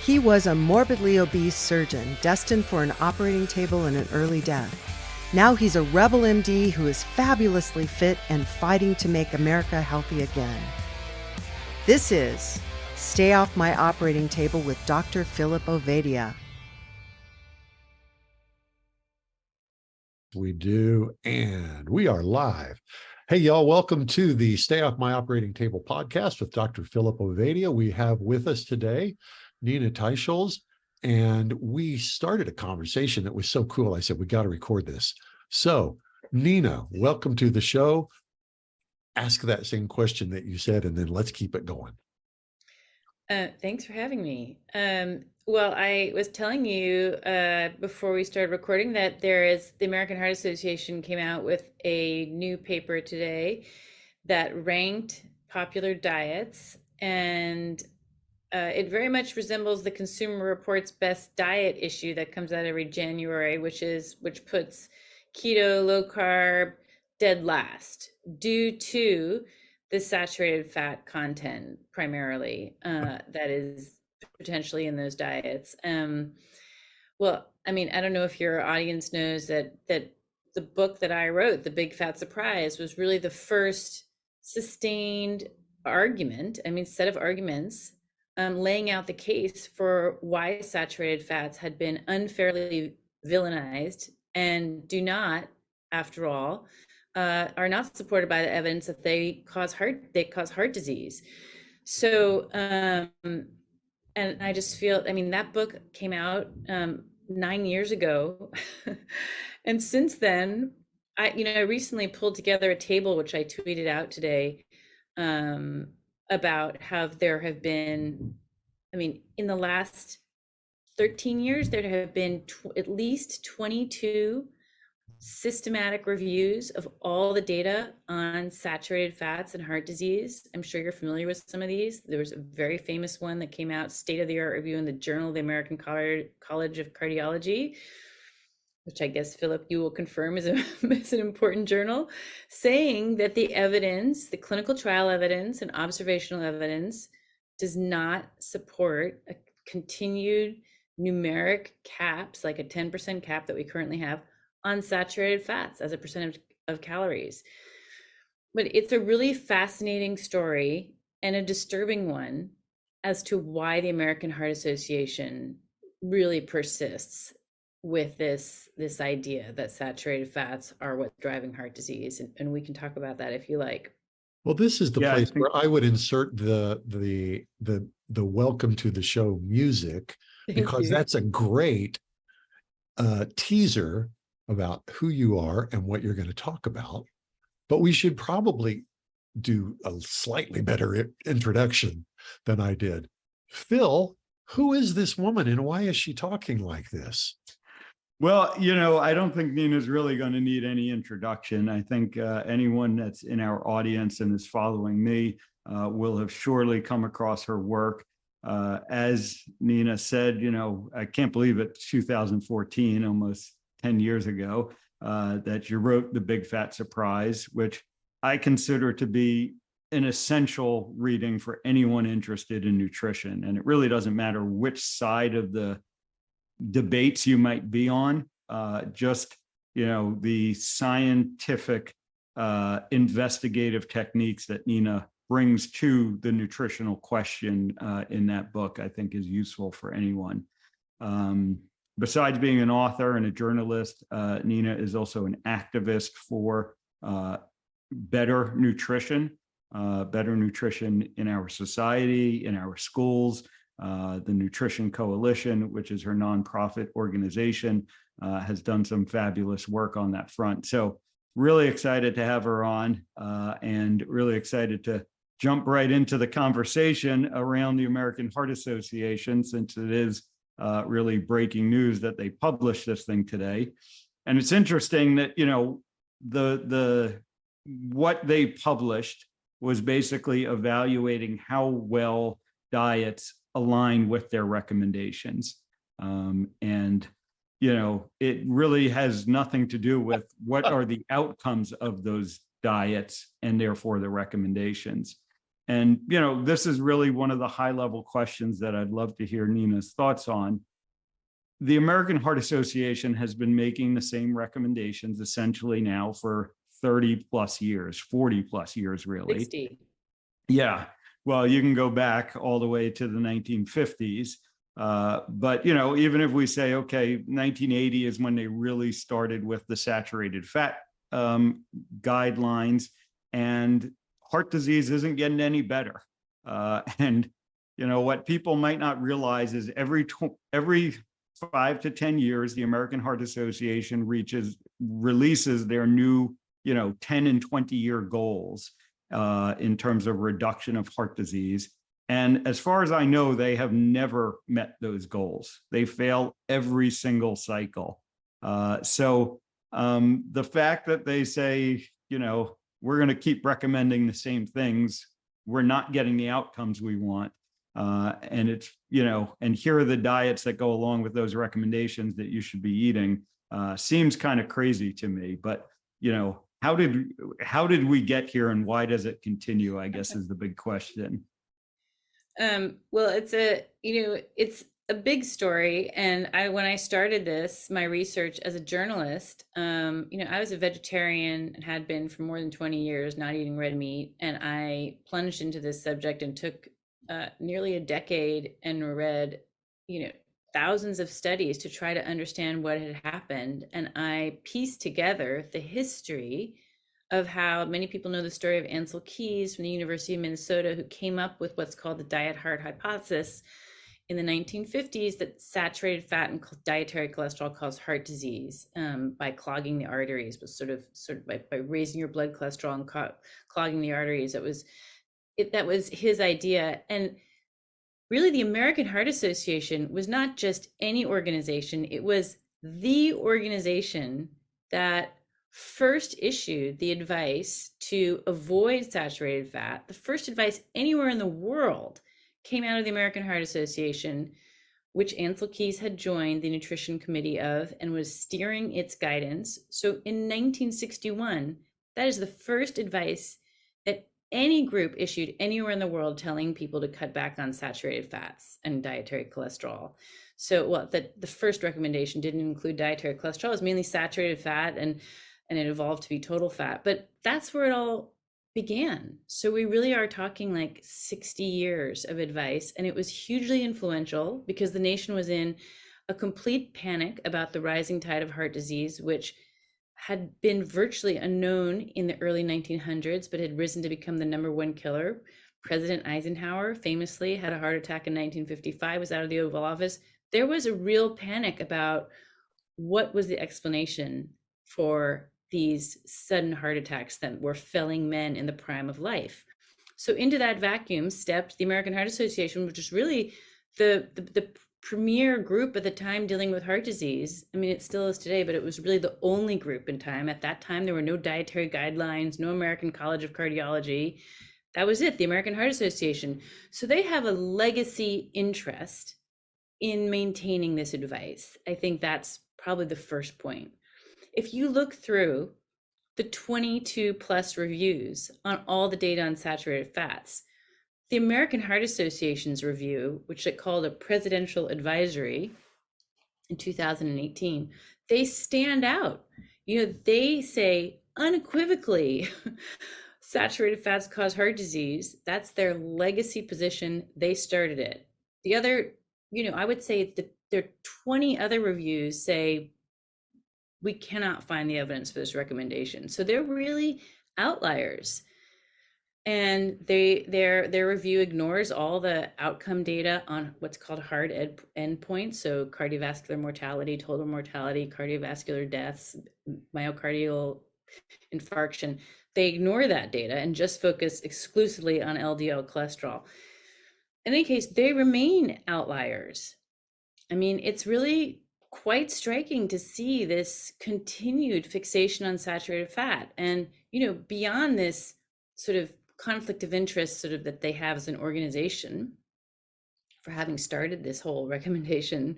He was a morbidly obese surgeon destined for an operating table and an early death. Now he's a rebel MD who is fabulously fit and fighting to make America healthy again. This is Stay Off My Operating Table with Dr. Philip Ovadia. We do, and we are live. Hey, y'all, welcome to the Stay Off My Operating Table podcast with Dr. Philip Ovadia. We have with us today Nina Teicholz, and we started a conversation that was so cool. I said, we got to record this. So, Nina, welcome to the show. Ask that same question that you said, and then let's keep it going. Thanks for having me. Well, I was telling you before we started recording that the American Heart Association came out with a new paper today that ranked popular diets, and it very much resembles the Consumer Reports Best Diet issue that comes out every January, which puts keto, low carb dead last due to the saturated fat content primarily that is potentially in those diets. Well, I mean, I don't know if your audience knows that the book that I wrote, The Big Fat Surprise, was really the first sustained set of arguments laying out the case for why saturated fats had been unfairly villainized and do not, after all, are not supported by the evidence that they cause heart disease. So, and I just feel, I mean, that book came out 9 years ago, and since then, I recently pulled together a table which I tweeted out today about how there have been, in the last 13 years, there have been at least 22 systematic reviews of all the data on saturated fats and heart disease. I'm sure you're familiar with some of these. There was a very famous one that came out, state-of-the-art review in the Journal of the American College of Cardiology, which I guess, Philip, you will confirm is an important journal, saying that the evidence, the clinical trial evidence and observational evidence, does not support a continued numeric caps, like a 10% cap that we currently have, on saturated fats as a percentage of calories. But it's a really fascinating story and a disturbing one as to why the American Heart Association really persists with this idea that saturated fats are what's driving heart disease. And we can talk about that if you like. Well, this is the place where I would insert the welcome to the show music, because that's a great teaser about who you are and what you're going to talk about. But we should probably do a slightly better introduction than I did. Phil, who is this woman and why is she talking like this? Well, I don't think Nina's really going to need any introduction. I think anyone that's in our audience and is following me will have surely come across her work. As Nina said, I can't believe it's 2014, almost 10 years ago, that you wrote The Big Fat Surprise, which I consider to be an essential reading for anyone interested in nutrition. And it really doesn't matter which side of the debates you might be on, the scientific investigative techniques that Nina brings to the nutritional question in that book, I think is useful for anyone. Besides being an author and a journalist, Nina is also an activist for better nutrition in our society, in our schools. The Nutrition Coalition, which is her nonprofit organization, has done some fabulous work on that front. So really excited to have her on and really excited to jump right into the conversation around the American Heart Association, since it is really breaking news that they published this thing today. And it's interesting that, what they published was basically evaluating how well diets align with their recommendations. It really has nothing to do with what are the outcomes of those diets and therefore the recommendations. And, this is really one of the high level questions that I'd love to hear Nina's thoughts on. The American Heart Association has been making the same recommendations essentially now for 30 plus years, 40 plus years, really. 60. Yeah. Well, you can go back all the way to the 1950s. But, even if we say, okay, 1980 is when they really started with the saturated fat guidelines, and heart disease isn't getting any better. And, what people might not realize is every 5 to 10 years, the American Heart Association releases their new, 10 and 20-year goals in terms of reduction of heart disease. And as far as I know, they have never met those goals. They fail every single cycle. So the fact that they say, we're going to keep recommending the same things, we're not getting the outcomes we want. And it's, and here are the diets that go along with those recommendations that you should be eating, seems kind of crazy to me. But, how did we get here, and why does it continue, I guess, is the big question. Well, it's a big story. And when I started my research as a journalist, I was a vegetarian and had been for more than 20 years, not eating red meat. And I plunged into this subject and took nearly a decade and read, thousands of studies to try to understand what had happened. And I pieced together the history of how many people know the story of Ansel Keys from the University of Minnesota, who came up with what's called the diet heart hypothesis in the 1950s, that saturated fat and dietary cholesterol cause heart disease by clogging the arteries, but sort of by raising your blood cholesterol and clogging the arteries. That was his idea. And really, the American Heart Association was not just any organization. It was the organization that first issued the advice to avoid saturated fat. The first advice anywhere in the world came out of the American Heart Association, which Ansel Keys had joined the nutrition committee of and was steering its guidance. So in 1961, that is the first advice that any group issued anywhere in the world telling people to cut back on saturated fats and dietary cholesterol. So, the first recommendation didn't include dietary cholesterol. It was mainly saturated fat, and it evolved to be total fat. But that's where it all began. So we really are talking like 60 years of advice. And it was hugely influential because the nation was in a complete panic about the rising tide of heart disease, which had been virtually unknown in the early 1900s, but had risen to become the #1 killer. President Eisenhower famously had a heart attack in 1955, was out of the Oval Office. There was a real panic about what was the explanation for these sudden heart attacks that were felling men in the prime of life. So into that vacuum stepped the American Heart Association, which is really the premier group at the time dealing with heart disease. I mean, it still is today, but it was really the only group in time. At that time, there were no dietary guidelines, no American College of Cardiology. That was it, the American Heart Association. So they have a legacy interest in maintaining this advice. I think that's probably the first point. If you look through the 22 plus reviews on all the data on saturated fats, the American Heart Association's review, which it called a presidential advisory in 2018, they stand out. They say unequivocally, saturated fats cause heart disease. That's their legacy position. They started it. The other, I would say that there are 20 other reviews say, we cannot find the evidence for this recommendation. So they're really outliers. And their review ignores all the outcome data on what's called hard endpoints. So cardiovascular mortality, total mortality, cardiovascular deaths, myocardial infarction. They ignore that data and just focus exclusively on LDL cholesterol. In any case, they remain outliers. I mean, it's really quite striking to see this continued fixation on saturated fat. And, beyond this sort of conflict of interest sort of that they have as an organization for having started this whole recommendation,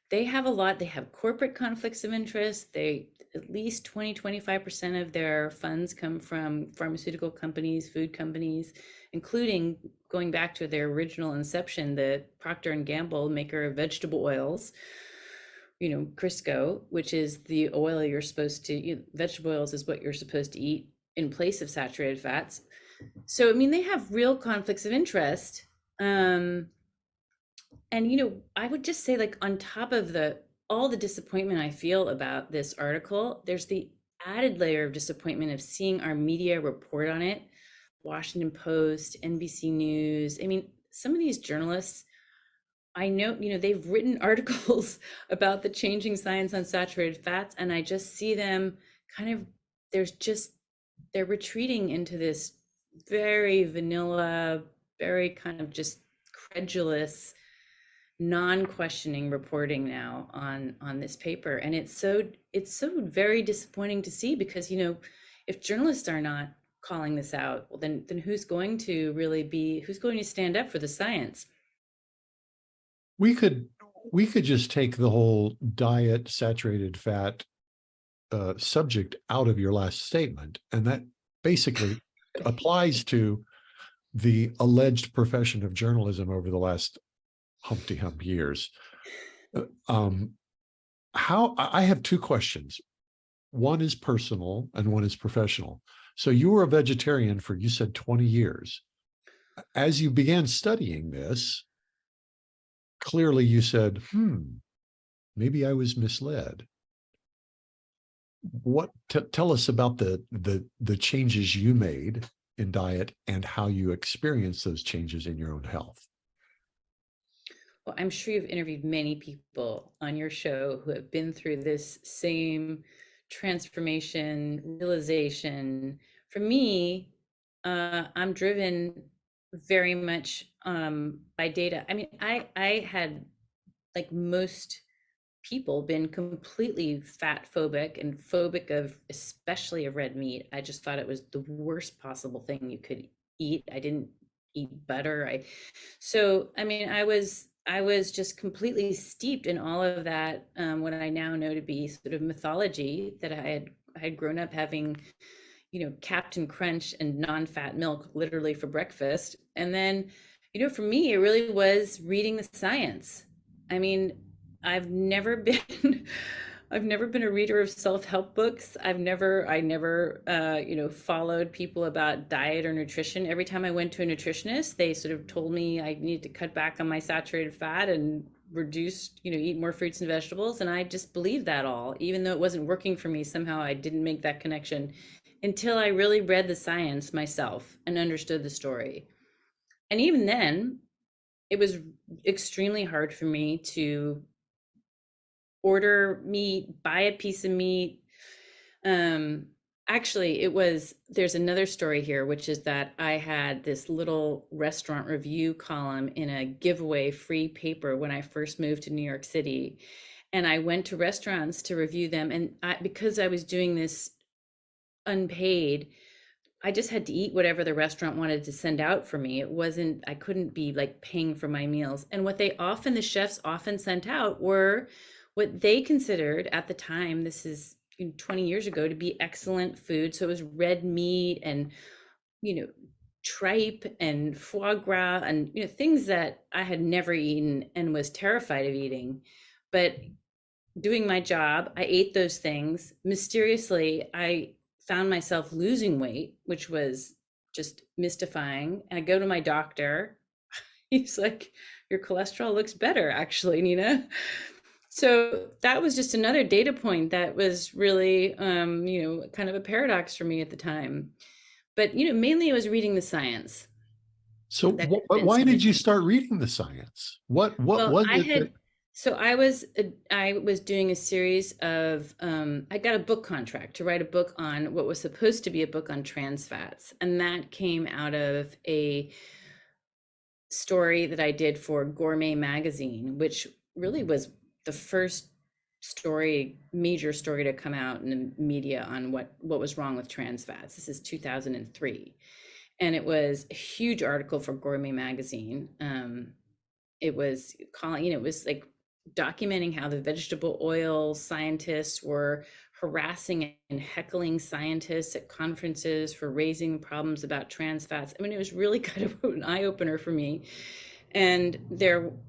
they have a lot. They have corporate conflicts of interest. They at least 20-25% of their funds come from pharmaceutical companies, food companies, including going back to their original inception, the Procter and Gamble, maker of vegetable oils, Crisco, which is the oil you're supposed to, vegetable oils is what you're supposed to eat in place of saturated fats. So, I mean, they have real conflicts of interest. And, I would just say, like, on top of all the disappointment I feel about this article, there's the added layer of disappointment of seeing our media report on it. Washington Post, NBC News. I mean, some of these journalists, I know, they've written articles about the changing science on saturated fats, and I just see them kind of, they're retreating into this very vanilla, very kind of just credulous, non-questioning reporting now on this paper. And it's so very disappointing to see, because, if journalists are not calling this out, well, then who's going to stand up for the science? We could just take the whole diet, saturated fat subject out of your last statement, and that basically applies to the alleged profession of journalism over the last Humpty Hump years. I have two questions. One is personal and one is professional. So you were a vegetarian for, you said, 20 years. As you began studying this, clearly you said, maybe I was misled. Tell us about the changes you made in diet and how you experienced those changes in your own health. Well, I'm sure you've interviewed many people on your show who have been through this same transformation, realization. For me, I'm driven very much by data. I mean, I had, like most people, been completely fat phobic and phobic of, especially of red meat. I just thought it was the worst possible thing you could eat. I didn't eat butter. So, I mean, I was just completely steeped in all of that, what I now know to be sort of mythology, that I had grown up having, Captain Crunch and non-fat milk literally for breakfast. And then, for me, it really was reading the science. I mean, I've never been a reader of self-help books. I never followed people about diet or nutrition. Every time I went to a nutritionist, they sort of told me I needed to cut back on my saturated fat and reduce, eat more fruits and vegetables. And I just believed that all, even though it wasn't working for me. Somehow I didn't make that connection until I really read the science myself and understood the story. And even then, it was extremely hard for me to order meat, buy a piece of meat. Actually, there's another story here, which is that I had this little restaurant review column in a giveaway free paper when I first moved to New York City. And I went to restaurants to review them. And because I was doing this unpaid, I just had to eat whatever the restaurant wanted to send out for me. I couldn't be like paying for my meals. And what the chefs often sent out were what they considered at the time, this is 20 years ago, to be excellent food. So it was red meat and, tripe and foie gras and, things that I had never eaten and was terrified of eating. But doing my job, I ate those things. Mysteriously, I found myself losing weight, which was just mystifying. And I go to my doctor. He's like, your cholesterol looks better, actually, Nina. So that was just another data point that was really, kind of a paradox for me at the time. But, mainly it was reading the science. So why did you start reading the science? What was it? So I was doing a series of, I got a book contract to write a book on what was supposed to be a book on trans fats. And that came out of a story that I did for Gourmet magazine, which really was the first major story to come out in the media on what was wrong with trans fats. This is 2003. And it was a huge article for Gourmet magazine. It was like documenting how the vegetable oil scientists were harassing and heckling scientists at conferences for raising problems about trans fats. I mean, it was really kind of an eye-opener for me. And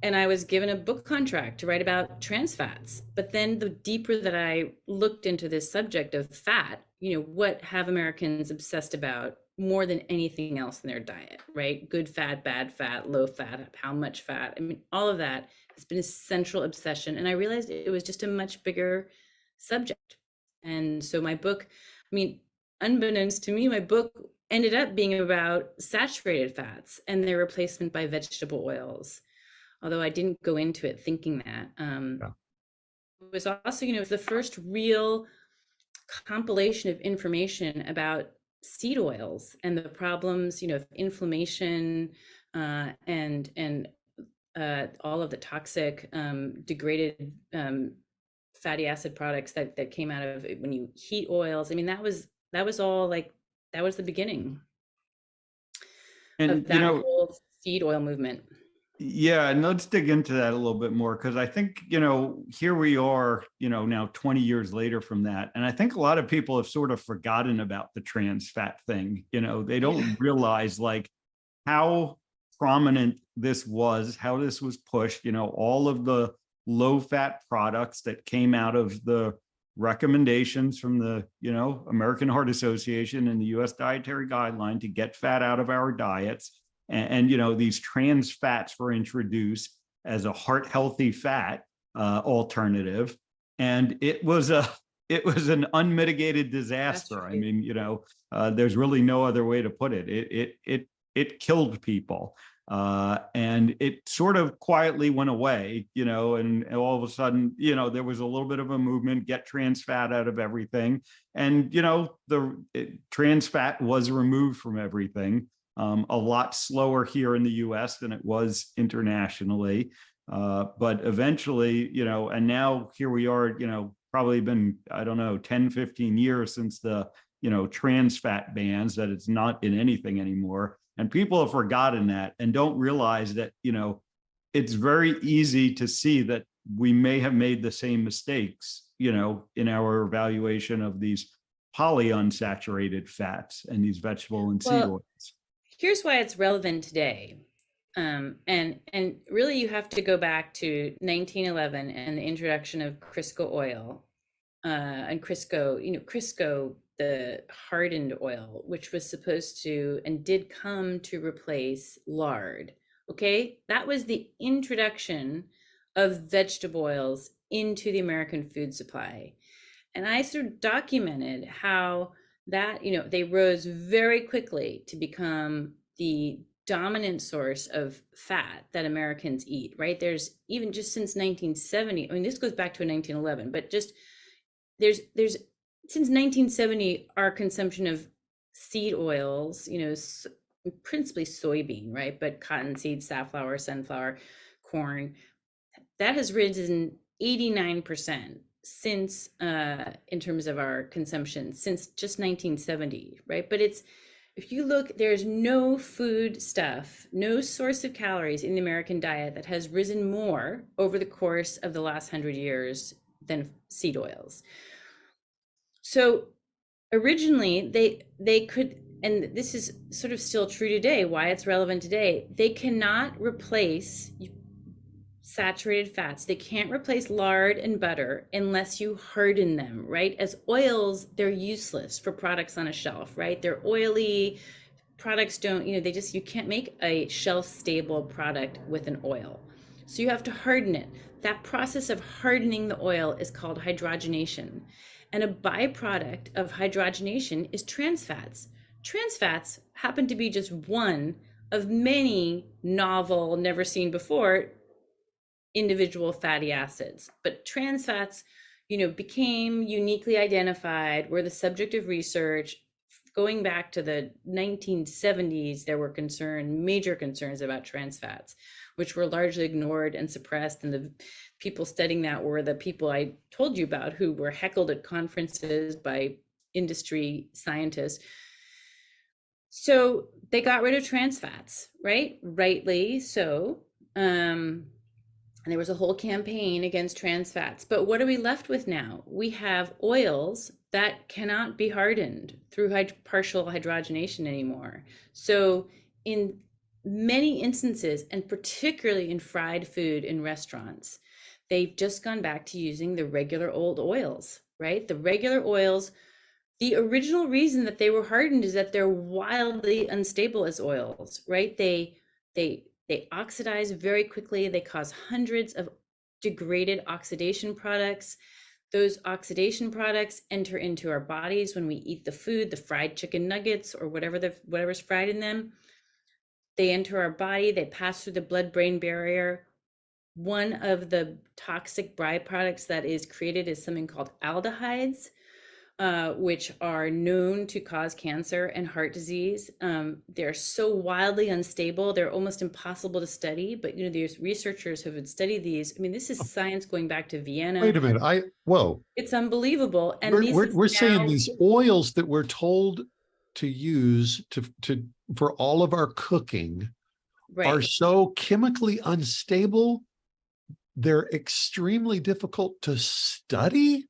I was given a book contract to write about trans fats. But then the deeper that I looked into this subject of fat, what have Americans obsessed about more than anything else in their diet, right? Good fat, bad fat, low fat, how much fat. I mean, all of that has been a central obsession. And I realized it was just a much bigger subject. And so my book, I mean, unbeknownst to me, my book ended up being about saturated fats and their replacement by vegetable oils. Although I didn't go into it thinking that. Yeah. It was also, it was the first real compilation of information about seed oils and the problems, of inflammation and all of the toxic degraded fatty acid products that came out of it when you heat oils. I mean, that was all like, that was the beginning And, of that whole seed oil movement. yeah, and let's dig into that a little bit more, because I think, here we are, now 20 years later from that. And I think a lot of people have sort of forgotten about the trans fat thing. They don't realize like how prominent this was, how this was pushed, all of the low fat products that came out of the recommendations from the, American Heart Association and the US Dietary Guideline to get fat out of our diets. And these trans fats were introduced as a heart healthy fat alternative, and it was an unmitigated disaster. I mean, there's really no other way to put it. It killed people, and it sort of quietly went away. And all of a sudden, there was a little bit of a movement, get trans fat out of everything, and trans fat was removed from everything. A lot slower here in the US than it was internationally. But eventually, and now here we are, probably been, I don't know, 10, 15 years since the, trans fat bans, that it's not in anything anymore. And people have forgotten that and don't realize that, it's very easy to see that we may have made the same mistakes, in our evaluation of these polyunsaturated fats and these vegetable and seed oils. Here's why it's relevant today. And really you have to go back to 1911 and the introduction of Crisco oil, and Crisco, the hardened oil, which was supposed to and did come to replace lard. Okay, that was the introduction of vegetable oils into the American food supply. And I sort of documented how that, they rose very quickly to become the dominant source of fat that Americans eat, right? There's even just since 1970, I mean, this goes back to 1911, but just there's since 1970, our consumption of seed oils, principally soybean, right? But cottonseed, safflower, sunflower, corn, that has risen 89% since in terms of our consumption since just 1970, right? But if you look, there's no food stuff, no source of calories in the American diet that has risen more over the course of the last 100 years than seed oils. So originally they could, and this is sort of still true today, why it's relevant today, they cannot replace saturated fats. They can't replace lard and butter unless you harden them, right? As oils, they're useless for products on a shelf, right? They're oily. Products don't, you can't make a shelf-stable product with an oil. So you have to harden it. That process of hardening the oil is called hydrogenation. And a byproduct of hydrogenation is trans fats. Trans fats happen to be just one of many novel, never seen before individual fatty acids. But trans fats, became uniquely identified, were the subject of research. Going back to the 1970s, there were major concerns about trans fats, which were largely ignored and suppressed. And the people studying that were the people I told you about, who were heckled at conferences by industry scientists. So they got rid of trans fats, right? Rightly so. And there was a whole campaign against trans fats. But what are we left with now? We have oils that cannot be hardened through partial hydrogenation anymore. So in many instances, and particularly in fried food in restaurants, they've just gone back to using the regular old oils, right? The regular oils. The original reason that they were hardened is that they're wildly unstable as oils, right? They oxidize very quickly. They cause hundreds of degraded oxidation products. Those oxidation products enter into our bodies when we eat the food, the fried chicken nuggets or whatever's fried in them. They enter our body, they pass through the blood-brain barrier. One of the toxic byproducts that is created is something called aldehydes, which are known to cause cancer and heart disease. They're so wildly unstable, they're almost impossible to study. But there's researchers who have studied these. I mean, this is science going back to Vienna. Wait a minute. Whoa. It's unbelievable. And We're saying these oils that we're told to use for all of our cooking are so chemically unstable, they're extremely difficult to study.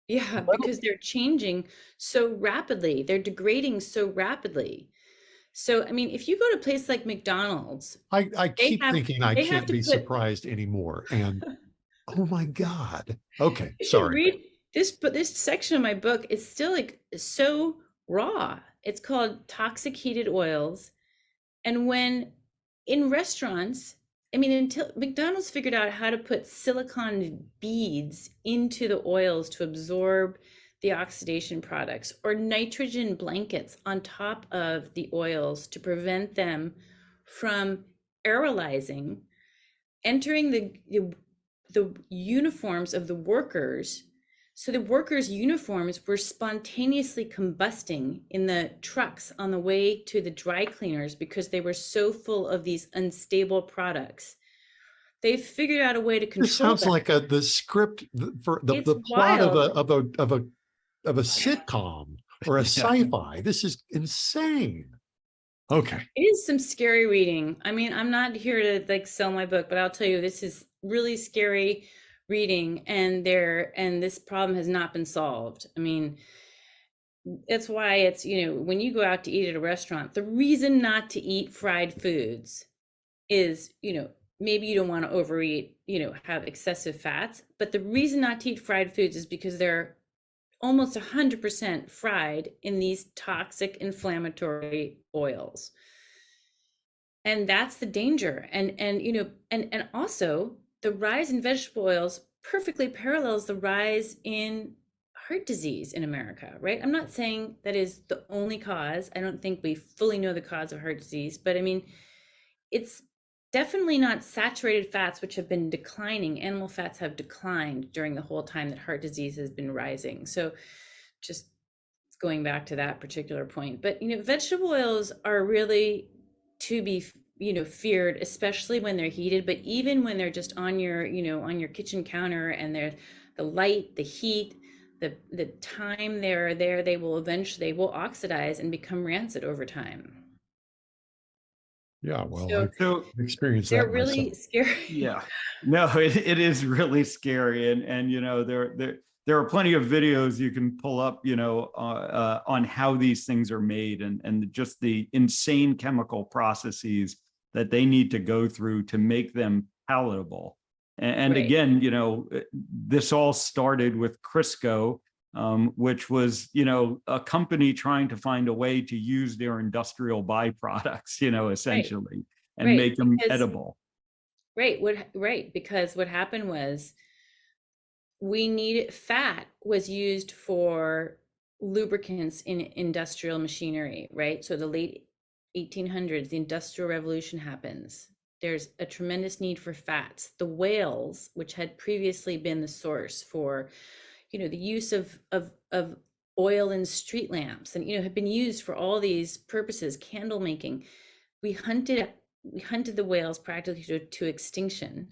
Yeah, because they're changing so rapidly. They're degrading so rapidly. So, I mean, if you go to a place like McDonald's, I keep thinking I can't be surprised anymore. And oh my God. Okay, sorry. Read this, but this section of my book is still like so raw. It's called Toxic Heated Oils. And when in restaurants, I mean, until McDonald's figured out how to put silicone beads into the oils to absorb the oxidation products, or nitrogen blankets on top of the oils to prevent them from aerolizing, entering the uniforms of the workers. So the workers' uniforms were spontaneously combusting in the trucks on the way to the dry cleaners because they were so full of these unstable products. They figured out a way to control. This sounds like the script for the plot of a sitcom or a sci-fi. This is insane. Okay. It is some scary reading. I mean, I'm not here to like sell my book, but I'll tell you, this is really scary reading, and this problem has not been solved. I mean, that's why it's, when you go out to eat at a restaurant, the reason not to eat fried foods is, maybe you don't want to overeat, have excessive fats, but the reason not to eat fried foods is because they're almost 100% fried in these toxic inflammatory oils. And that's the danger. And also the rise in vegetable oils perfectly parallels the rise in heart disease in America, right? I'm not saying that is the only cause. I don't think we fully know the cause of heart disease, but I mean, it's definitely not saturated fats, which have been declining. Animal fats have declined during the whole time that heart disease has been rising. So just going back to that particular point. But, vegetable oils are really to be, feared, especially when they're heated, but even when they're just on your, on your kitchen counter, and they're the light, the heat, the time they're there, they will oxidize and become rancid over time. Yeah, well, I've experienced that. They're really scary. Yeah, no, it is really scary, and there are plenty of videos you can pull up, on how these things are made, and just the insane chemical processes that they need to go through to make them palatable. And again, this all started with Crisco, which was, a company trying to find a way to use their industrial byproducts, essentially, and make them edible. Because what happened was fat was used for lubricants in industrial machinery, right? So the late 1800s, the Industrial Revolution happens. There's a tremendous need for fats. The whales, which had previously been the source for the use of oil in street lamps, and have been used for all these purposes, candle making. We hunted the whales practically to extinction.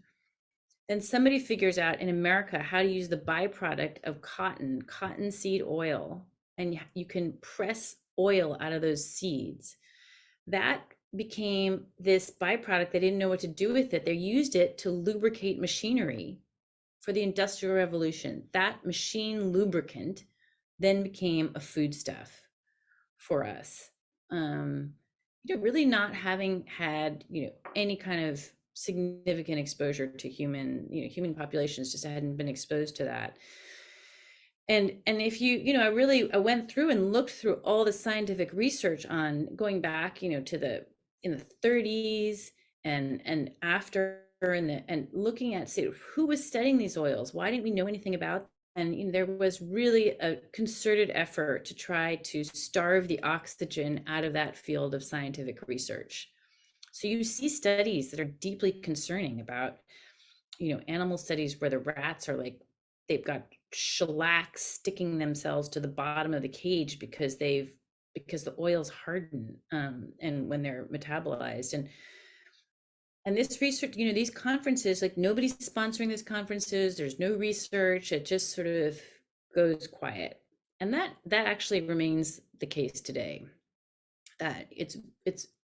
Then somebody figures out in America how to use the byproduct of cottonseed oil, and you can press oil out of those seeds. That became this byproduct. They didn't know what to do with it. They used it to lubricate machinery for the Industrial Revolution. That machine lubricant then became a foodstuff for us. Really not having had, any kind of significant exposure to human populations, just hadn't been exposed to that. And if I went through and looked through all the scientific research on going back, to in the 30s and after, and looking at, say, who was studying these oils, why didn't we know anything about them? And there was really a concerted effort to try to starve the oxygen out of that field of scientific research. So you see studies that are deeply concerning about, animal studies where the rats are like, they've got shellac sticking themselves to the bottom of the cage because the oils harden, and when they're metabolized. And this research, these conferences, like, nobody's sponsoring these conferences. There's no research. It just sort of goes quiet. And that actually remains the case today, that it's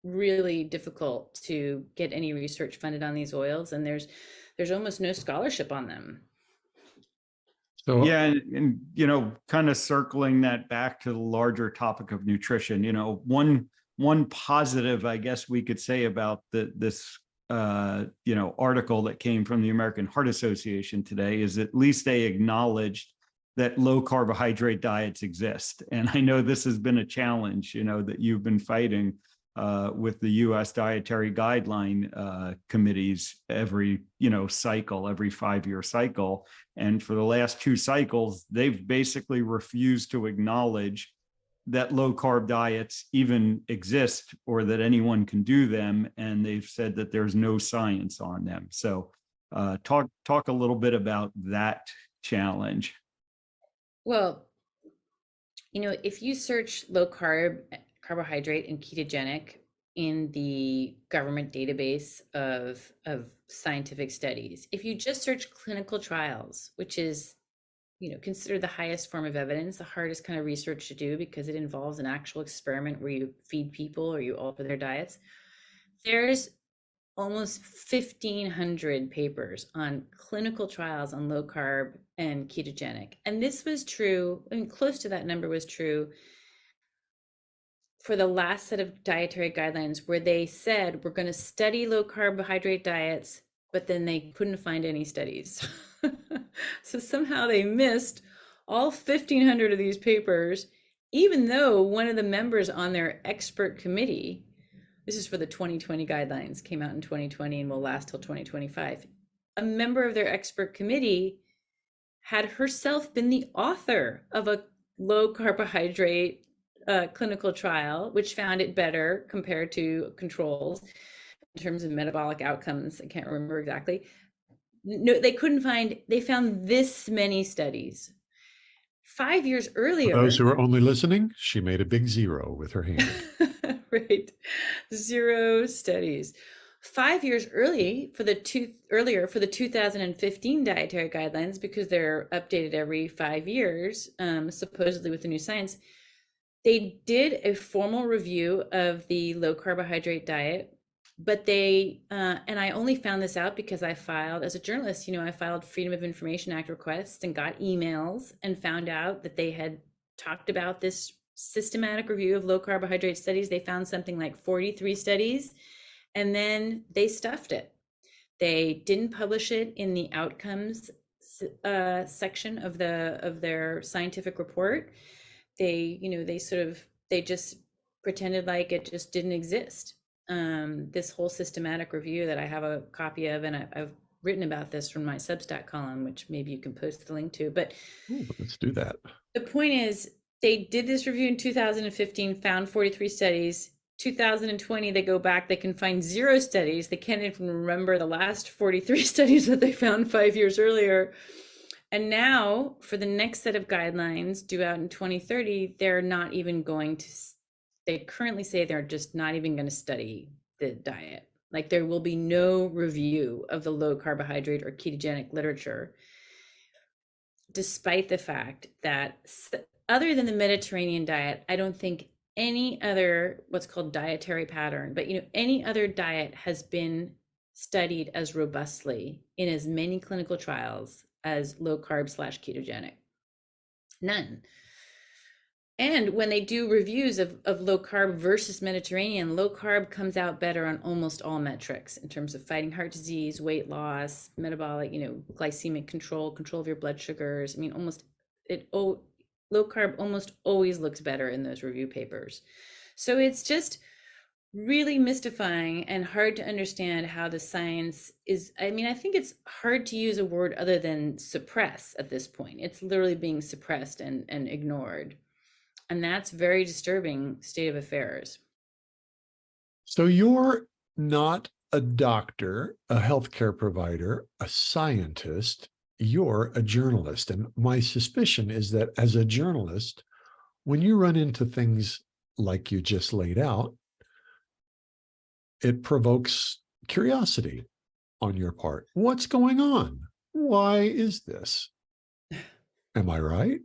really difficult to get any research funded on these oils, and there's almost no scholarship on them. So yeah, and kind of circling that back to the larger topic of nutrition, one positive, I guess we could say, about this article that came from the American Heart Association today is at least they acknowledged that low carbohydrate diets exist. And I know this has been a challenge, that you've been fighting with the U.S. dietary guideline committees every, cycle, every 5-year cycle. And for the last 2 cycles, they've basically refused to acknowledge that low carb diets even exist or that anyone can do them. And they've said that there's no science on them. So talk a little bit about that challenge. Well, if you search low carbohydrate and ketogenic in the government database of scientific studies, if you just search clinical trials, which is, considered the highest form of evidence, the hardest kind of research to do because it involves an actual experiment where you feed people or you alter their diets, there's almost 1,500 papers on clinical trials on low carb and ketogenic. And this was true, close to that number was true for the last set of dietary guidelines, where they said, we're going to study low carbohydrate diets, but then they couldn't find any studies. So somehow they missed all 1,500 of these papers, even though one of the members on their expert committee, this is for the 2020 guidelines, came out in 2020 and will last till 2025. A member of their expert committee had herself been the author of a low carbohydrate clinical trial, which found it better compared to controls in terms of metabolic outcomes. I can't remember exactly. No, they couldn't find, they found this many studies. 5 years earlier. For those who are only listening, she made a big 0 with her hand. Right. 0 studies. 5 years earlier for the 2015 dietary guidelines, because they're updated every 5 years, supposedly with the new science, they did a formal review of the low carbohydrate diet, but they, and I only found this out because I filed, as a journalist, I filed Freedom of Information Act requests and got emails and found out that they had talked about this systematic review of low carbohydrate studies. They found something like 43 studies, and then they stuffed it. They didn't publish it in the outcomes section of their scientific report. They just pretended like it just didn't exist. This whole systematic review that I have a copy of, and I've written about this from my Substack column, which maybe you can post the link to. But let's do that. The point is, they did this review in 2015, found 43 studies. 2020, they go back, they can find 0 studies. They can't even remember the last 43 studies that they found 5 years earlier. And now, for the next set of guidelines due out in 2030, they're not even going to, they currently say they're just not even going to study the diet. Like, there will be no review of the low carbohydrate or ketogenic literature, despite the fact that, other than the Mediterranean diet, I don't think any other what's called dietary pattern, but any other diet has been studied as robustly in as many clinical trials as low carb / ketogenic. None. And when they do reviews of low carb versus Mediterranean, low carb comes out better on almost all metrics in terms of fighting heart disease, weight loss, metabolic, glycemic control of your blood sugars. I mean, low carb almost always looks better in those review papers. So it's just really mystifying and hard to understand how the science is. I mean, I think it's hard to use a word other than suppress at this point. It's literally being suppressed and ignored. And that's very disturbing state of affairs. So you're not a doctor, a healthcare provider, a scientist, you're a journalist. And my suspicion is that as a journalist, when you run into things like you just laid out, it provokes curiosity on your part. What's going on? Why is this? Am I right?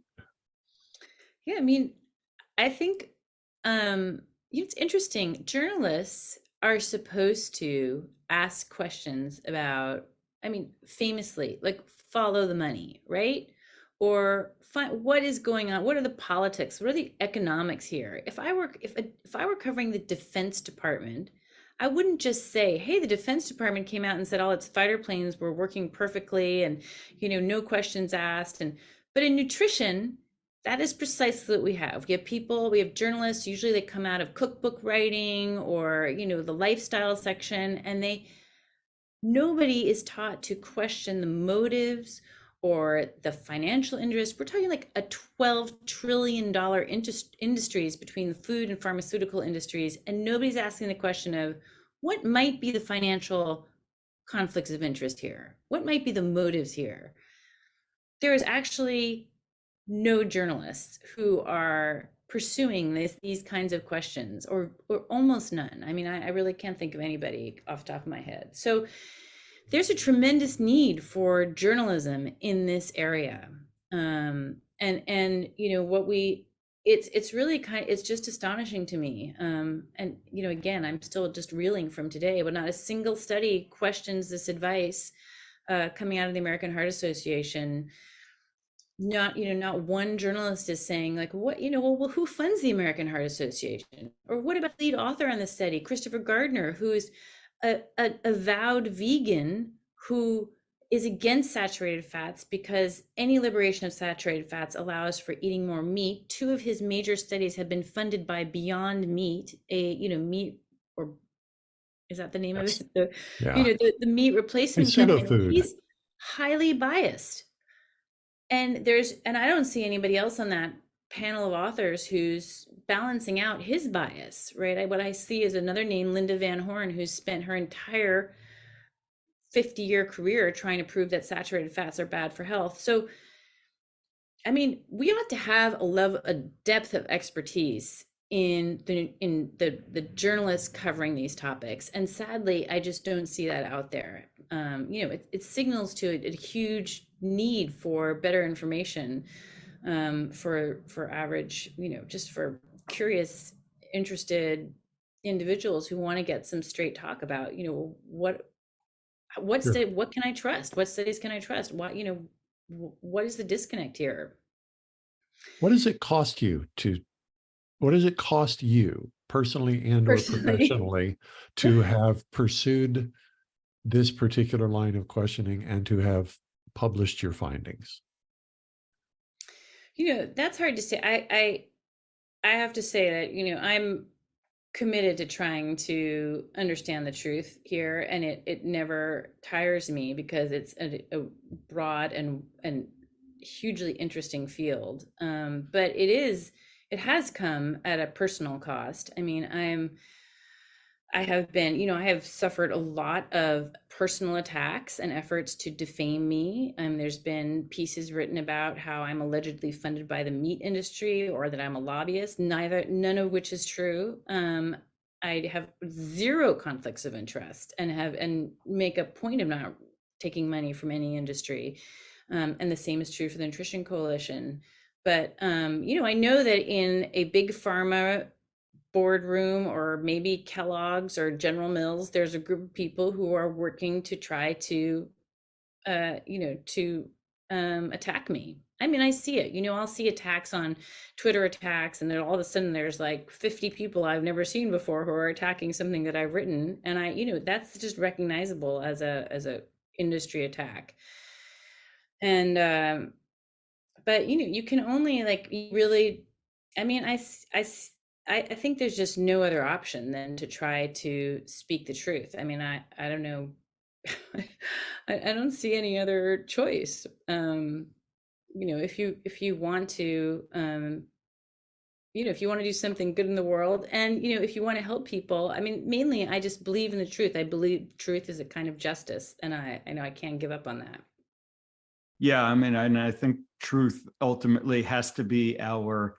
Yeah, I mean, I think it's interesting. Journalists are supposed to ask questions about, I mean, famously, like follow the money, right? Or find what is going on. What are the politics? What are the economics here? If I were covering the Defense Department, I wouldn't just say, hey, the Defense Department came out and said all its fighter planes were working perfectly and, no questions asked. But in nutrition, that is precisely what we have. We have journalists, usually they come out of cookbook writing or, the lifestyle section, and nobody is taught to question the motives or the financial interest. We're talking like a $12 trillion industries between the food and pharmaceutical industries, and nobody's asking the question of what might be the financial conflicts of interest here? What might be the motives here? There is actually no journalists who are pursuing these kinds of questions, or almost none. I mean, I really can't think of anybody off the top of my head. So there's a tremendous need for journalism in this area. It's really it's just astonishing to me. Again, I'm still just reeling from today, but not a single study questions this advice coming out of the American Heart Association. Not one journalist is saying like, what, well, who funds the American Heart Association? Or what about the lead author on the study, Christopher Gardner, who's a avowed vegan who is against saturated fats because any liberation of saturated fats allows for eating more meat. 2 of his major studies have been funded by Beyond Meat, meat, or is that the name of it? The meat replacement company. He's highly biased. And I don't see anybody else on that panel of authors who's balancing out his bias, right? What I see is another name, Linda Van Horn, who's spent her entire 50-year career trying to prove that saturated fats are bad for health. So, I mean, we ought to have a depth of expertise in the journalists covering these topics. And sadly, I just don't see that out there. It signals to a huge need for better information for average, just for curious, interested individuals who want to get some straight talk about, what can I trust? What studies can I trust? What is the disconnect here? What does it cost you personally and or professionally to have pursued this particular line of questioning and to have published your findings? That's hard to say. I have to say that, I'm committed to trying to understand the truth here, and it never tires me because it's a broad and hugely interesting field. But it has come at a personal cost. I mean, I have suffered a lot of personal attacks and efforts to defame me. There's been pieces written about how I'm allegedly funded by the meat industry or that I'm a lobbyist, none of which is true. I have 0 conflicts of interest and make a point of not taking money from any industry. And the same is true for the Nutrition Coalition. But, I know that in a big pharma boardroom, or maybe Kellogg's or General Mills, there's a group of people who are working to try to, attack me. I mean, I see it. I'll see attacks on Twitter, attacks, and then all of a sudden there's like 50 people I've never seen before who are attacking something that I've written, and that's just recognizable as a industry attack. And but you can only like really, I mean, I think there's just no other option than to try to speak the truth. I mean, I don't know. I don't see any other choice. If you want to, if you want to do something good in the world, and if you want to help people, I mean, mainly I just believe in the truth. I believe truth is a kind of justice, and I know I can't give up on that. Yeah, I mean, and I think truth ultimately has to be our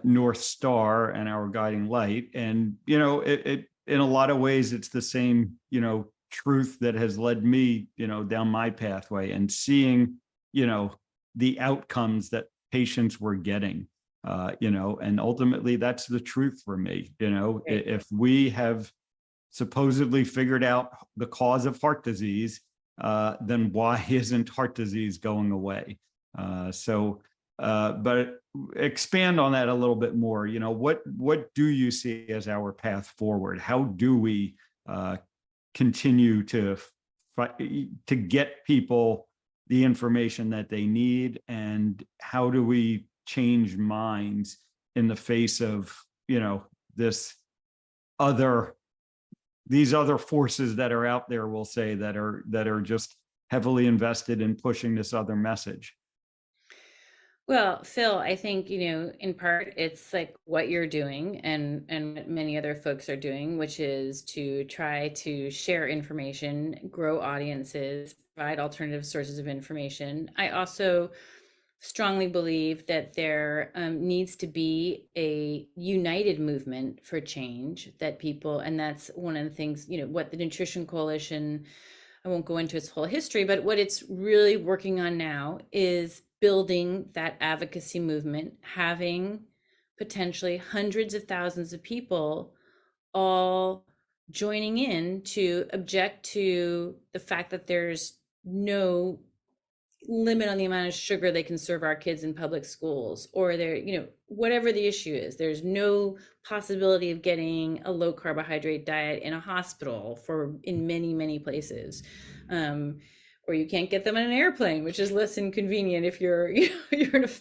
North Star and our guiding light. And, it in a lot of ways, it's the same, truth that has led me, down my pathway, and seeing, the outcomes that patients were getting, and ultimately that's the truth for me. Right. If we have supposedly figured out the cause of heart disease, then why isn't heart disease going away? But expand on that a little bit more. What do you see as our path forward? How do we continue to get people the information that they need, and how do we change minds in the face of these other forces that are out there, we'll say, that are just heavily invested in pushing this other message? Well, Phil, I think, in part it's like what you're doing, and what many other folks are doing, which is to try to share information, grow audiences, provide alternative sources of information. I also strongly believe that there needs to be a united movement for change, that people, and that's one of the things, what the Nutrition Coalition, I won't go into its whole history, but what it's really working on now is building that advocacy movement, having potentially hundreds of thousands of people all joining in to object to the fact that there's no limit on the amount of sugar they can serve our kids in public schools, or whatever the issue is, there's no possibility of getting a low carbohydrate diet in a hospital in many places, or you can't get them on an airplane, which is less inconvenient if you're you're in a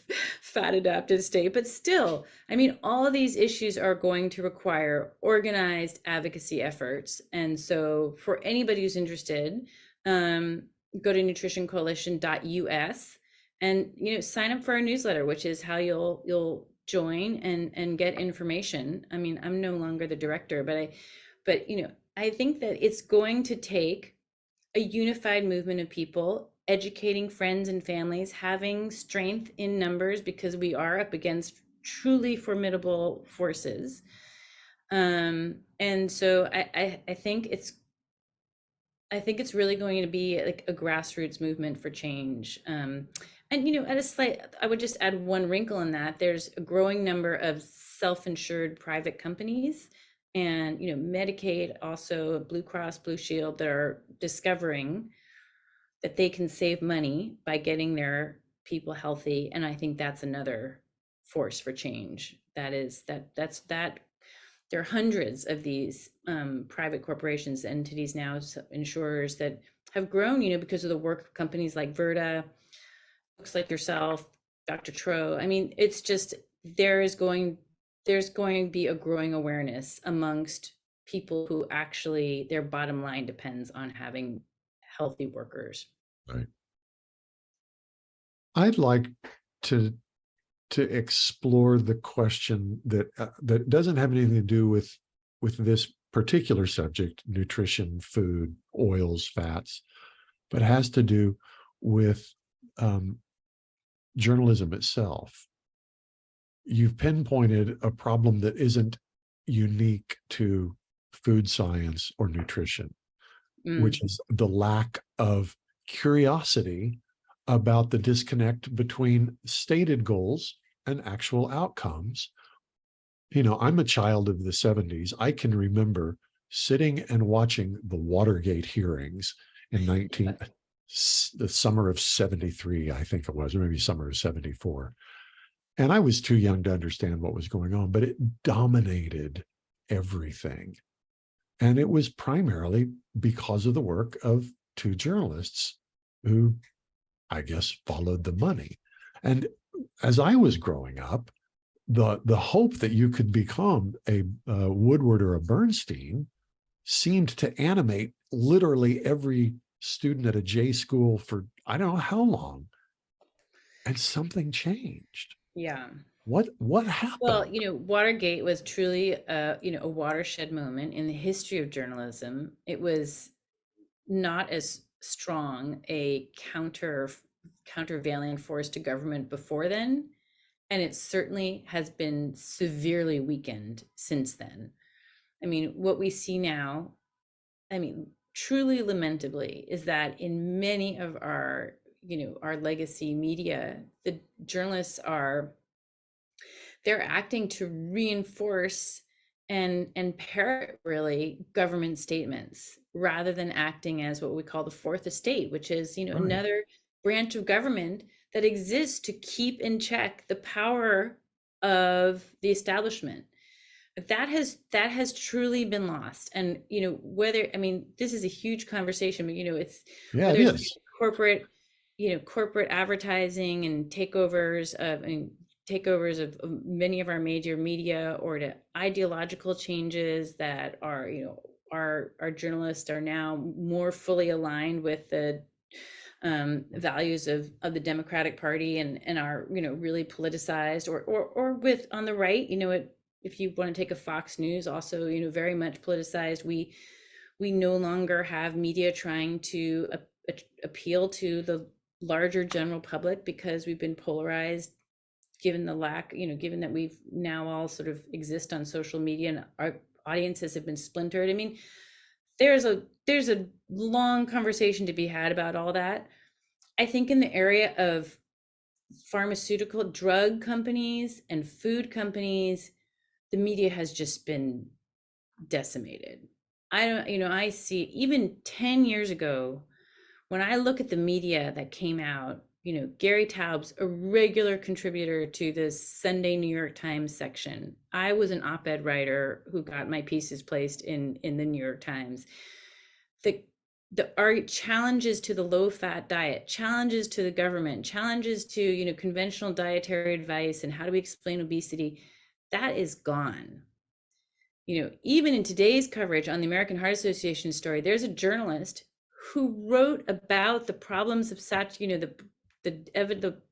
fat adapted state. But still, I mean, all of these issues are going to require organized advocacy efforts. And so for anybody who's interested, go to nutritioncoalition.us and sign up for our newsletter, which is how you'll join and get information. I mean, I'm no longer the director, but I think that it's going to take a unified movement of people educating friends and families, having strength in numbers, because we are up against truly formidable forces. And so I think it's really going to be like a grassroots movement for change. And I would just add one wrinkle in that. There's a growing number of self-insured private companies, and Medicaid, also Blue Cross Blue Shield, that are discovering that they can save money by getting their people healthy. And I think that's another force for change. That's there are hundreds of these private corporations, entities now, insurers, that have grown, because of the work of companies like Virta, folks like yourself, Dr. Tro. I mean, it's just, there's going to be a growing awareness amongst people who actually, their bottom line depends on having healthy workers. Right. I'd like to explore the question that doesn't have anything to do with this particular subject, nutrition, food, oils, fats, but has to do with journalism itself. You've pinpointed a problem that isn't unique to food science or nutrition, which is the lack of curiosity about the disconnect between stated goals and actual outcomes I'm a child of the 70s. I can remember sitting and watching the Watergate hearings in the summer of 73, I think it was, or maybe summer of 74. And I was too young to understand what was going on, but it dominated everything. And it was primarily because of the work of two journalists who, I guess, followed the money. And as I was growing up, the hope that you could become a Woodward or a Bernstein seemed to animate literally every student at a J school for I don't know how long. And something changed. Yeah. What happened? Well, Watergate was truly a watershed moment in the history of journalism. It was not as strong a countervailing force to government before then, and it certainly has been severely weakened since then. I mean, what we see now, truly lamentably, is that in many of our legacy media, the journalists they're acting to reinforce and parrot really government statements rather than acting as what we call the fourth estate, which is Right. another branch of government that exists to keep in check the power of the establishment. But that has truly been lost. And whether, this is a huge conversation, but it's Yeah, whether it it's is. corporate advertising and takeovers of many of our major media, or to ideological changes that are our journalists are now more fully aligned with the values of the Democratic Party and are really politicized, or with on the right, if you want to take a Fox News, also very much politicized. We no longer have media trying to appeal to the larger general public because we've been polarized, given the lack, given that we've now all sort of exist on social media and our audiences have been splintered. I mean, there's a long conversation to be had about all that. I think in the area of pharmaceutical drug companies and food companies, the media has just been decimated. I see, even 10 years ago, when I look at the media that came out, Gary Taubes, a regular contributor to the Sunday New York Times section. I was an op-ed writer who got my pieces placed in the New York Times. Our challenges to the low-fat diet, challenges to the government, challenges to conventional dietary advice, and how do we explain obesity, that is gone. Even in today's coverage on the American Heart Association story, there's a journalist who wrote about the problems of the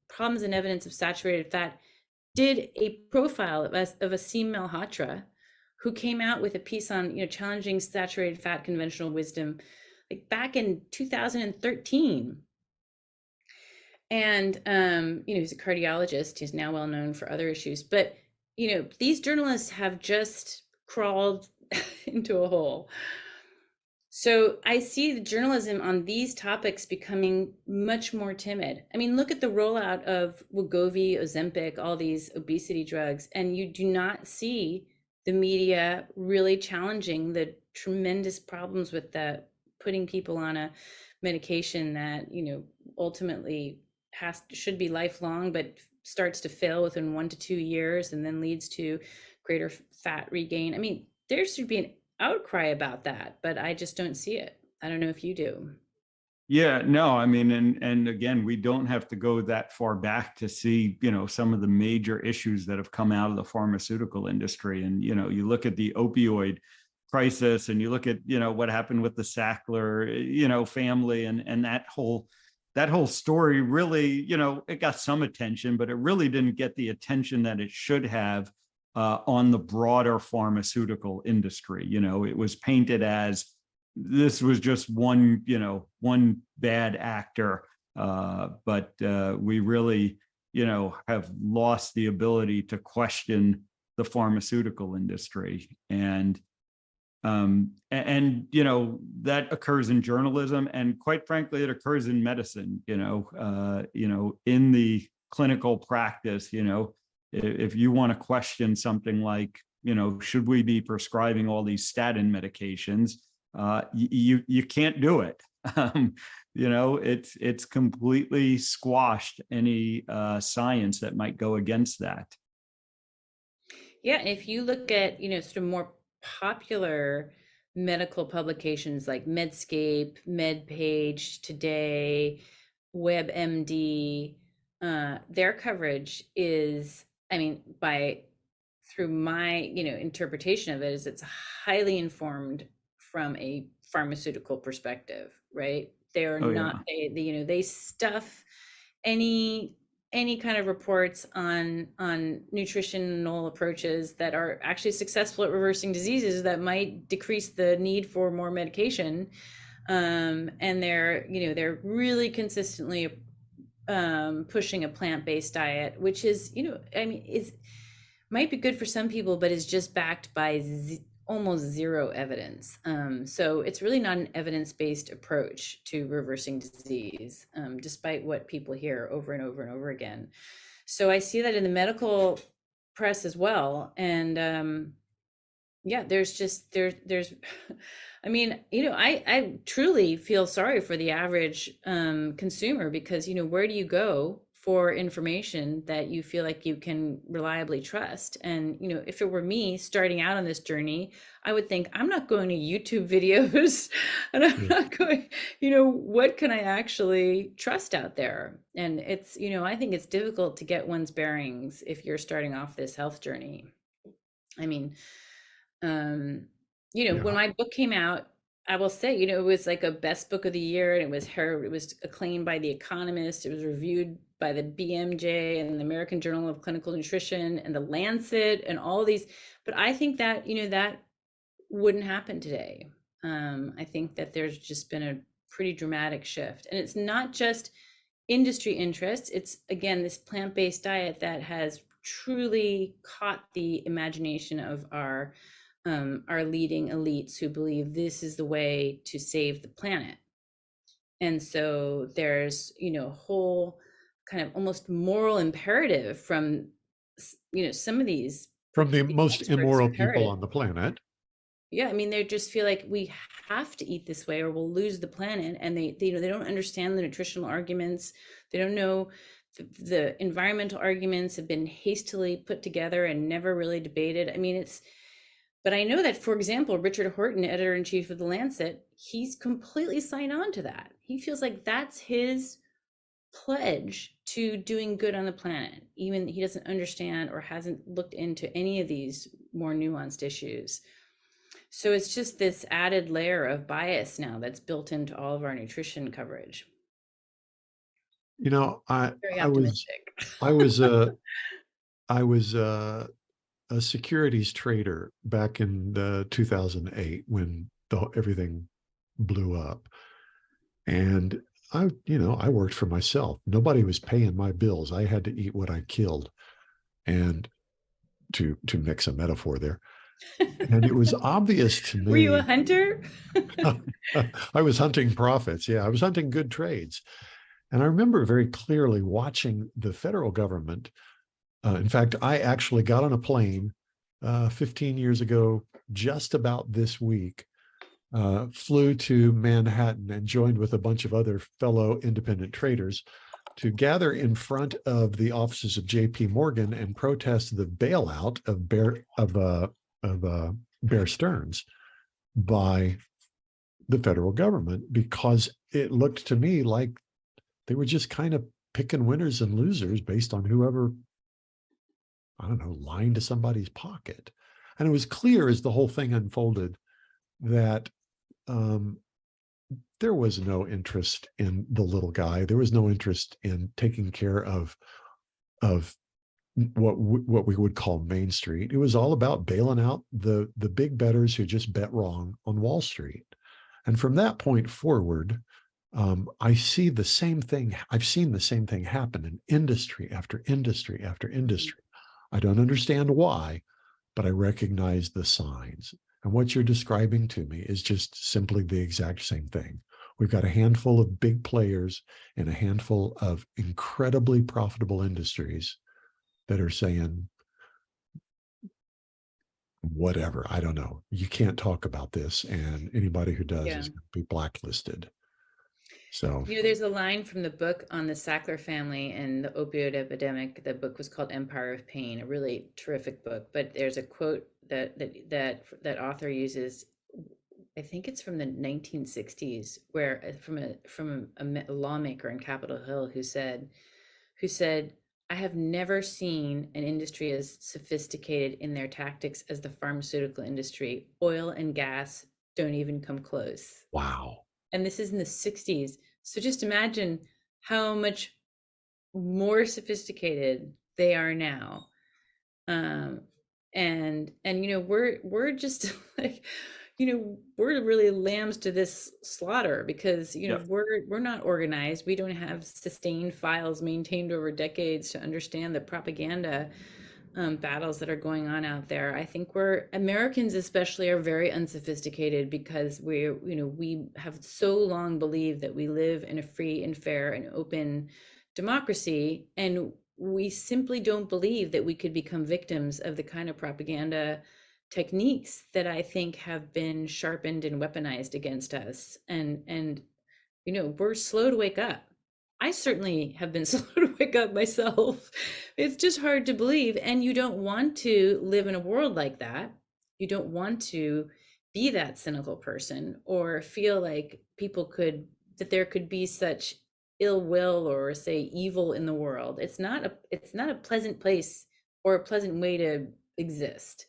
problems and evidence of saturated fat, did a profile of Aseem Malhotra, who came out with a piece on challenging saturated fat conventional wisdom, like back in 2013. And he's a cardiologist. He's now well known for other issues, but these journalists have just crawled into a hole. So I see the journalism on these topics becoming much more timid. I mean, look at the rollout of Wegovy, Ozempic, all these obesity drugs, and you do not see the media really challenging the tremendous problems with putting people on a medication that ultimately should be lifelong, but starts to fail within 1 to 2 years and then leads to greater fat regain. I mean, there should be an outcry about that, but I just don't see it. I don't know if you do. Yeah, no, I mean, and again, we don't have to go that far back to see, some of the major issues that have come out of the pharmaceutical industry. And, you look at the opioid crisis and you look at, what happened with the Sackler, family and that whole story really, it got some attention, but it really didn't get the attention that it should have on the broader pharmaceutical industry. It was painted as this was just one bad actor, but we really, have lost the ability to question the pharmaceutical industry. And that occurs in journalism, and quite frankly, it occurs in medicine. In the clinical practice. If you want to question something like should we be prescribing all these statin medications? You can't do it. It's completely squashed any science that might go against that. Yeah, and if you look at, sort of more popular medical publications like Medscape, MedPage, Today, WebMD, their coverage is, through my, interpretation of it, is it's highly informed from a pharmaceutical perspective, right? They're Oh, not, they stuff any kind of reports on nutritional approaches that are actually successful at reversing diseases that might decrease the need for more medication. And they're really consistently pushing a plant-based diet, which is, is might be good for some people, but is just backed by almost zero evidence. So it's really not an evidence-based approach to reversing disease, despite what people hear over and over and over again. So I see that in the medical press as well. And yeah, there's I truly feel sorry for the average consumer, because where do you go for information that you feel like you can reliably trust? And if it were me starting out on this journey, I would think, I'm not going to YouTube videos and I'm not going, what can I actually trust out there? And it's, I think it's difficult to get one's bearings if you're starting off this health journey. When my book came out, I will say, it was like a best book of the year, and it was acclaimed by The Economist. It was reviewed by the BMJ and the American Journal of Clinical Nutrition and the Lancet and all these. But I think that, that wouldn't happen today. I think that there's just been a pretty dramatic shift, and it's not just industry interests. It's, again, this plant-based diet that has truly caught the imagination of our leading elites, who believe this is the way to save the planet. And so there's, a whole kind of almost moral imperative from, some of these, from the most immoral people on the planet. Yeah, they just feel like we have to eat this way or we'll lose the planet. And they don't understand the nutritional arguments. They don't know the environmental arguments have been hastily put together and never really debated. But I know that, for example, Richard Horton, editor-in-chief of The Lancet, he's completely signed on to that. He feels like that's his pledge to doing good on the planet, even he doesn't understand or hasn't looked into any of these more nuanced issues. So it's just this added layer of bias now that's built into all of our nutrition coverage. I was a securities trader back in the 2008 when everything blew up, and I worked for myself. Nobody was paying my bills. I had to eat what I killed, and to mix a metaphor there. And it was obvious to me. Were you a hunter? I was hunting profits. Yeah, I was hunting good trades. And I remember very clearly watching the federal government. In fact, I actually got on a plane 15 years ago, just about this week, flew to Manhattan and joined with a bunch of other fellow independent traders to gather in front of the offices of J.P. Morgan and protest the bailout of Bear Stearns by the federal government, because it looked to me like they were just kind of picking winners and losers based on whoever, I don't know, lying to somebody's pocket. And it was clear as the whole thing unfolded that there was no interest in the little guy. There was no interest in taking care of what we would call Main Street. It was all about bailing out the big bettors who just bet wrong on Wall Street. And from that point forward, I see the same thing. I've seen the same thing happen in industry after industry after industry. I don't understand why, but I recognize the signs. And what you're describing to me is just simply the exact same thing. We've got a handful of big players and a handful of incredibly profitable industries that are saying, whatever. I don't know. You can't talk about this, and anybody who does Yeah. is going to be blacklisted. So, There's a line from the book on the Sackler family and the opioid epidemic. The book was called Empire of Pain, a really terrific book. But there's a quote that author uses. I think it's from the 1960s, where from a lawmaker in Capitol Hill who said, "I have never seen an industry as sophisticated in their tactics as the pharmaceutical industry. Oil and gas don't even come close." wow. And this is in the 60s. So just imagine how much more sophisticated they are now. And we're just like, we're really lambs to this slaughter because Yep. we're not organized. We don't have sustained files maintained over decades to understand the propaganda battles that are going on out there. I think Americans especially are very unsophisticated because we have so long believed that we live in a free and fair and open democracy, and we simply don't believe that we could become victims of the kind of propaganda techniques that I think have been sharpened and weaponized against us. And we're slow to wake up. I certainly have been slow to wake up myself. It's just hard to believe. And you don't want to live in a world like that. You don't want to be that cynical person or feel like that there could be such ill will or say evil in the world. It's not a pleasant place or a pleasant way to exist.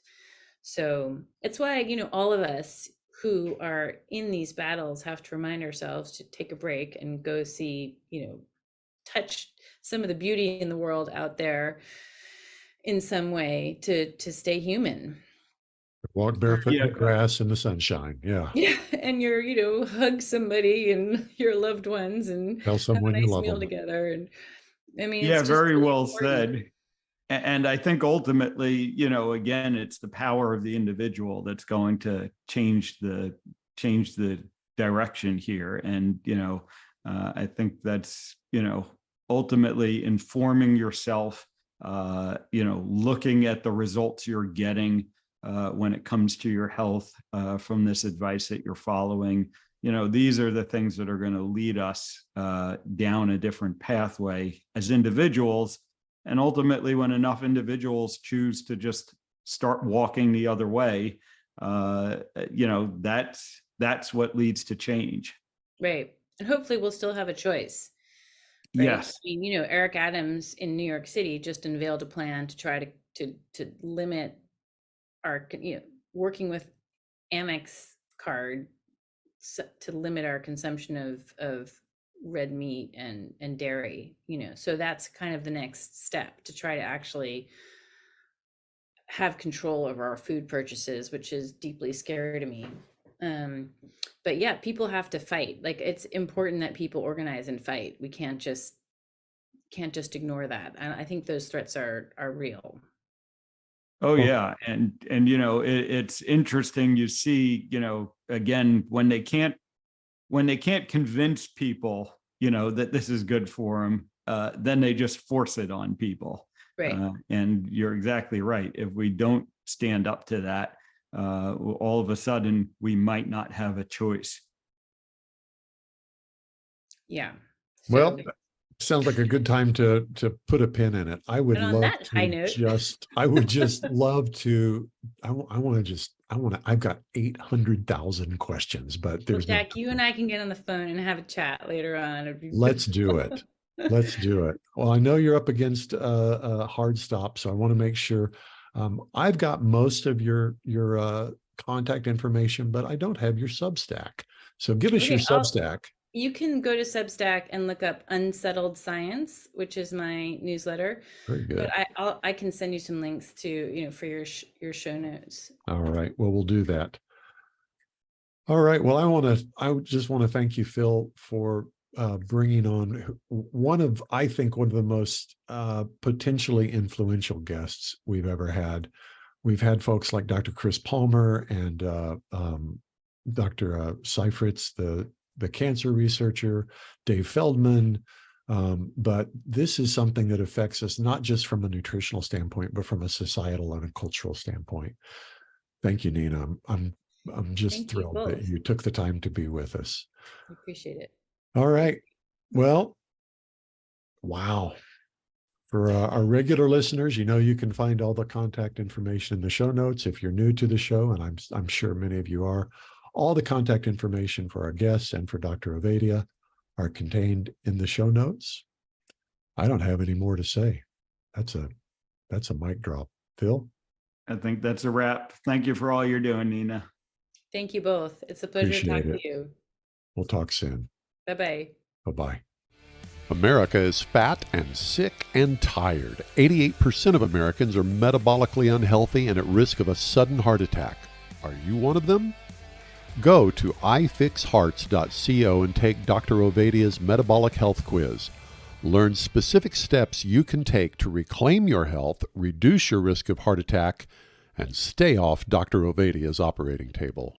So it's why, all of us who are in these battles have to remind ourselves to take a break and go see, touch some of the beauty in the world out there in some way to stay human. Walk barefoot in Yeah. the grass in the sunshine. Yeah. Yeah, and hug somebody and your loved ones and Tell have someone a you nice love meal them. together. And I mean, Yeah, it's just very really well important. said. And I think ultimately, again, it's the power of the individual that's going to change the direction here. And I think that's ultimately informing yourself, looking at the results you're getting when it comes to your health from this advice that you're following. These are the things that are going to lead us down a different pathway as individuals. And ultimately, when enough individuals choose to just start walking the other way, that's what leads to change. Right. And hopefully we'll still have a choice. Right. Yes. I mean, Eric Adams in New York City just unveiled a plan to try to limit our, working with Amex card to limit our consumption of red meat and dairy, so that's kind of the next step to try to actually have control over our food purchases, which is deeply scary to me. But yeah, people have to fight. Like, it's important that people organize and fight. We can't just ignore that. And I think those threats are real. Oh Well, yeah, and it's interesting. You see, again, when they can't convince people, that this is good for them, then they just force it on people. Right. And you're exactly right. If we don't stand up to that, all of a sudden we might not have a choice. Yeah. well, So, sounds like a good time to put a pin in it. I would and on love that high to note, I would just love to, I've got 800,000 questions, but well, there's no Jack, you and I can get on the phone and have a chat later on. It'd be Let's do it. Let's do it. Well, I know you're up against a hard stop, so I want to make sure. I've got most of your contact information, but I don't have your Substack. So give us your Okay, Substack. you can go to Substack and look up Unsettled Science, which is my newsletter. Very But good. I can send you some links to, for your show notes. All right. Well, we'll do that. All right. Well, I just want to thank you, Phil, for bringing on I think one of the most potentially influential guests we've ever had. We've had folks like Dr. Chris Palmer and Dr. Seifritz, the cancer researcher, Dave Feldman. But this is something that affects us not just from a nutritional standpoint, but from a societal and a cultural standpoint. Thank you, Nina. I'm just Thank you thrilled that both. you took the time to be with us. I appreciate it. All right. Well, wow. For our regular listeners, you can find all the contact information in the show notes. If you're new to the show, and I'm sure many of you are, all the contact information for our guests and for Dr. Ovadia are contained in the show notes. I don't have any more to say. That's a mic drop. Phil? I think that's a wrap. Thank you for all you're doing, Nina. Thank you both. It's a pleasure to talk Appreciate it. to you. We'll talk soon. Bye-bye. Bye-bye. America is fat and sick and tired. 88% of Americans are metabolically unhealthy and at risk of a sudden heart attack. Are you one of them? Go to ifixhearts.co and take Dr. Ovadia's metabolic health quiz. Learn specific steps you can take to reclaim your health, reduce your risk of heart attack, and stay off Dr. Ovadia's operating table.